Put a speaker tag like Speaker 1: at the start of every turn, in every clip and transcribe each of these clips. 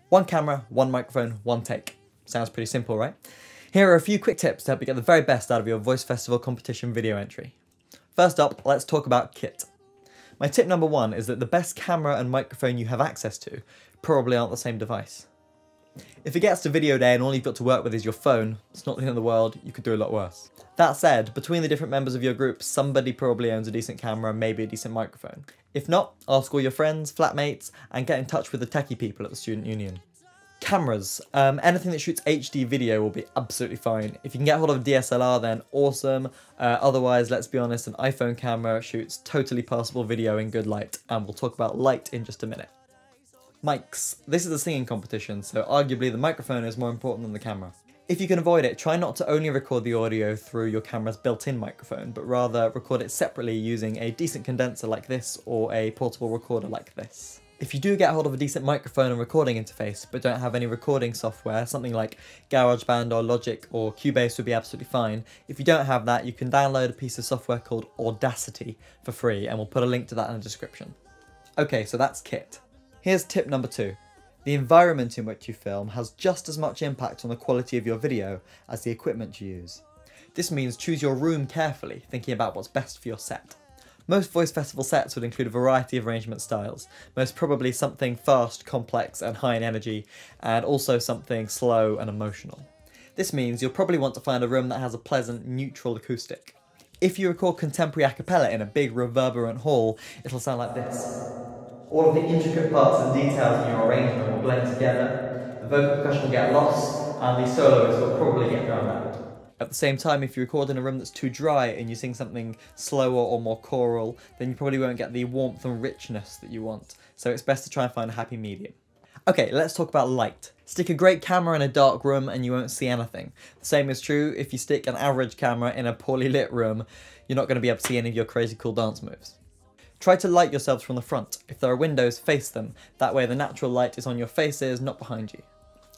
Speaker 1: One camera, one microphone, one take. Sounds pretty simple, right? Here are a few quick tips to help you get the very best out of your voice festival competition video entry. First up, let's talk about kit. My tip number one is that the best camera and microphone you have access to probably aren't the same device. If it gets to video day and all you've got to work with is your phone, it's not the end of the world, you could do a lot worse. That said, between the different members of your group, somebody probably owns a decent camera, maybe a decent microphone. If not, ask all your friends, flatmates, and get in touch with the techie people at the student union. Cameras. Anything that shoots HD video will be absolutely fine. If you can get hold of a DSLR, then awesome. Otherwise, let's be honest, an iPhone camera shoots totally passable video in good light, and we'll talk about light in just a minute. Mics. This is a singing competition, so arguably the microphone is more important than the camera. If you can avoid it, try not to only record the audio through your camera's built-in microphone, but rather record it separately using a decent condenser like this or a portable recorder like this. If you do get hold of a decent microphone and recording interface, but don't have any recording software, something like GarageBand or Logic or Cubase would be absolutely fine. If you don't have that, you can download a piece of software called Audacity for free, and we'll put a link to that in the description. Okay, so that's kit. Here's tip number two. The environment in which you film has just as much impact on the quality of your video as the equipment you use. This means choose your room carefully, thinking about what's best for your set. Most voice festival sets would include a variety of arrangement styles, most probably something fast, complex and high in energy, and also something slow and emotional. This means you'll probably want to find a room that has a pleasant, neutral acoustic. If you record contemporary a cappella in a big, reverberant hall, it'll sound like this. All of the intricate parts and details in your arrangement will blend together, the vocal percussion will get lost, and the soloist will probably get drowned out. At the same time, if you record in a room that's too dry and you sing something slower or more choral, then you probably won't get the warmth and richness that you want, so it's best to try and find a happy medium. Okay, let's talk about light. Stick a great camera in a dark room and you won't see anything. The same is true if you stick an average camera in a poorly lit room, you're not going to be able to see any of your crazy cool dance moves. Try to light yourselves from the front. If there are windows, face them. That way the natural light is on your faces, not behind you.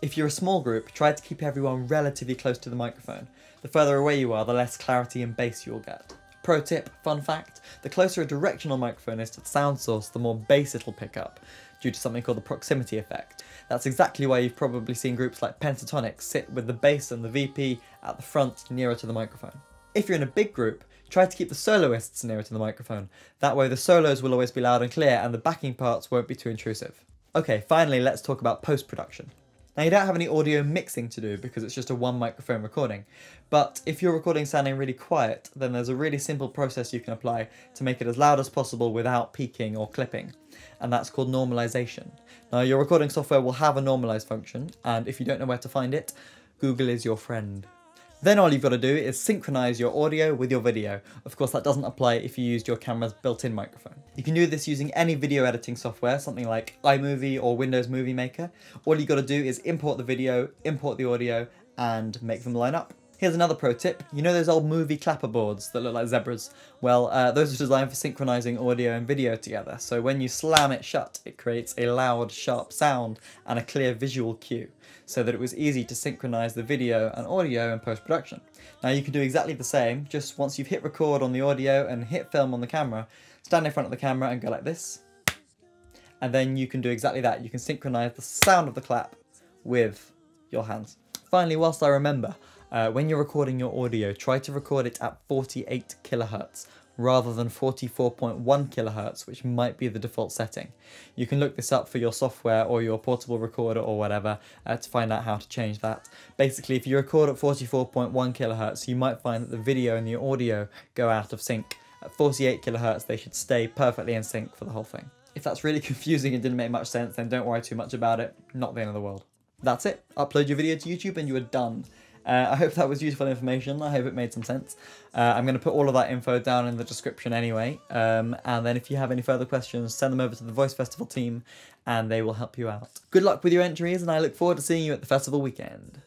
Speaker 1: If you're a small group, try to keep everyone relatively close to the microphone. The further away you are, the less clarity and bass you'll get. Pro tip, fun fact, the closer a directional microphone is to the sound source, the more bass it'll pick up, due to something called the proximity effect. That's exactly why you've probably seen groups like Pentatonic sit with the bass and the VP at the front, nearer to the microphone. If you're in a big group, try to keep the soloists nearer to the microphone. That way the solos will always be loud and clear and the backing parts won't be too intrusive. Okay, finally let's talk about post-production. Now you don't have any audio mixing to do because it's just a one microphone recording, but if your recording sounding really quiet, then there's a really simple process you can apply to make it as loud as possible without peaking or clipping, and that's called normalization. Now your recording software will have a normalize function, and if you don't know where to find it, Google is your friend. Then all you've got to do is synchronize your audio with your video. Of course, that doesn't apply if you used your camera's built-in microphone. You can do this using any video editing software, something like iMovie or Windows Movie Maker. All you've got to do is import the video, import the audio, and make them line up. Here's another pro tip. You know those old movie clapper boards that look like zebras? Well, those are designed for synchronizing audio and video together. So when you slam it shut, it creates a loud, sharp sound and a clear visual cue, so that it was easy to synchronize the video and audio in post-production. Now you can do exactly the same, just once you've hit record on the audio and hit film on the camera, stand in front of the camera and go like this. And then you can do exactly that. You can synchronize the sound of the clap with your hands. Finally, whilst I remember, when you're recording your audio, try to record it at 48 kilohertz rather than 44.1 kilohertz, which might be the default setting. You can look this up for your software or your portable recorder or whatever to find out how to change that. Basically, if you record at 44.1 kilohertz, you might find that the video and the audio go out of sync. At 48 kilohertz, they should stay perfectly in sync for the whole thing. If that's really confusing and didn't make much sense, then don't worry too much about it. Not the end of the world. That's it. Upload your video to YouTube and you are done. I hope that was useful information. I hope it made some sense. I'm going to put all of that info down in the description anyway. And then if you have any further questions, send them over to the Voice Festival team and they will help you out. Good luck with your entries and I look forward to seeing you at the festival weekend.